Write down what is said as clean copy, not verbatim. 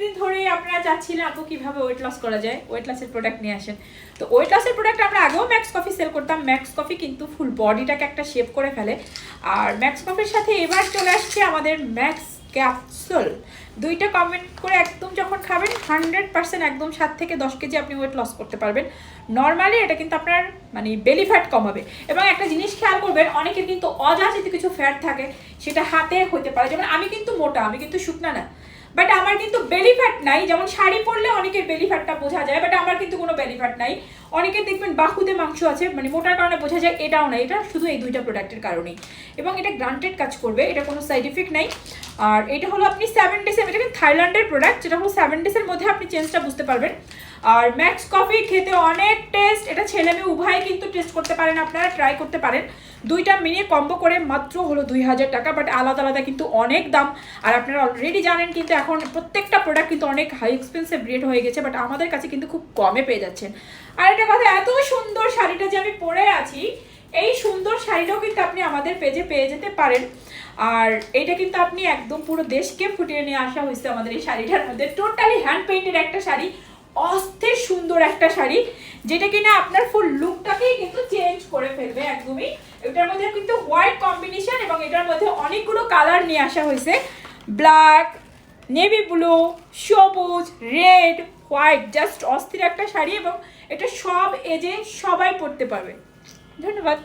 অনেকদিন ধরেই আপনারা চাচ্ছিলেন আপু কিভাবে ওয়েট লস করা যায়, ওয়েট লসের প্রোডাক্ট নিয়ে আসেন। তো ওয়েট লসের প্রোডাক্ট আমরা আগেও ম্যাক্স কফি সেল করতাম। ম্যাক্স কফি কিন্তু ফুল বডিটাকে একটা শেপ করে ফেলে। আর ম্যাক্স কফির সাথে এবার চলে আসছে আমাদের ম্যাক্স ক্যাপসুল। দুইটা কমেন্ট করে একদম যখন খাবেন 100% একদম 7 থেকে 10 কেজি আপনি ওয়েট লস করতে পারবেন। নর্মালি এটা কিন্তু আপনার মানে বেলি ফ্যাট কমাবে। এবং একটা জিনিস খেয়াল করবেন, অনেকের কিন্তু অযাচিত কিছু ফ্যাট থাকে, সেটা হাতে হতে পারে। যেমন আমি কিন্তু মোটা, আমি কিন্তু শুকনা না, বাট আমার কিন্তু বেলি ফ্যাট নাই। যেমন শাড়ি পরলে অনেকের বেলি ফ্যাটটা বোঝা যায়, বাট আমার কিন্তু কোনো বেলি ফ্যাট নাই। অনেকের দেখবেন বাহুতে মাংস আছে, মানে মোটার কারণে বোঝা যায়, এটাও না। এটা শুধু এই দুইটা প্রোডাক্টের কারণেই, এবং এটা গ্রান্টেড কাজ করবে, এটা কোনো সাইড ইফেক্ট নাই। আর এটা হলো আপনি 7 ডেজ, এটা কিন্তু থাইল্যান্ডের প্রোডাক্ট, যেটা হলো 7 ডেজের মধ্যে আপনি চেঞ্জটা বুঝতে পারবেন। আর ম্যাক্স কফি খেতে অনেক টেস্ট, এটা ছেলে মেয়ে উভয় কিন্তু টেস্ট করতে পারেন, আপনারা ট্রাই করতে পারেন। দুইটা মিনি কম্বো করে মাত্র হলো 2000 টাকা, বাট আলাদা আলাদা কিন্তু অনেক দাম। আর আপনারা অলরেডি জানেন কিন্তু এখন প্রত্যেকটা প্রোডাক্ট কিন্তু অনেক হাই এক্সপেন্সিভ রেট হয়ে গেছে, বাট আমাদের কাছে কিন্তু খুব কমে পেয়ে যাচ্ছেন। আর একটা কথা, এত সুন্দর শাড়িটা যে আমি পরে আছি, এই সুন্দর শাড়িটাও কিন্তু আপনি আমাদের পেজে পেয়ে যেতে পারেন। আর এটা কিন্তু আপনি একদম পুরো দেশকে ফুটিয়ে নিয়ে আসা হয়েছে আমাদের এই শাড়িটার মধ্যে। টোটালি হ্যান্ড পেইন্টেড একটা শাড়ি, অস্থির সুন্দর একটা শাড়ি, যেটা কিনা আপনার ফুল লুকটাকেই কিন্তু চেঞ্জ করে ফেলবে একদমই। এটার মধ্যে কিন্তু হোয়াইট কম্বিনেশন, এবং এটার মধ্যে অনেকগুলো কালার নিয়ে আসা হয়েছে, ব্ল্যাক, নেভি ব্লু, সবুজ, রেড, হোয়াইট। জাস্ট অস্থির একটা শাড়ি, এবং এটা সব এজে সবাই পরতে পারবে। ধন্যবাদ।